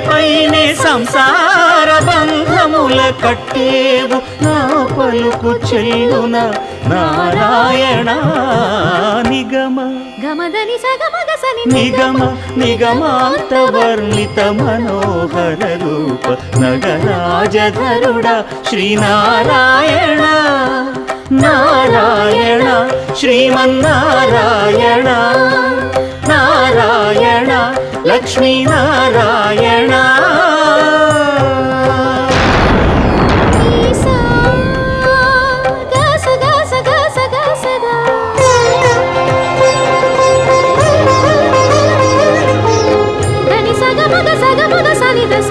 పైనే సంసార బంధముల కట్టేవు నా పలుకు చెల్లున నారాయణ నిగమ గమదని సగమగసని నిగమ నిగమాంత వర్ణిత మనోహర రూప నగరాజధరుడ శ్రీనారాయణ నారాయణ శ్రీమన్నారాయణ నారాయణ లక్ష్మీనారాయణ సగమగ సగమగ సని దస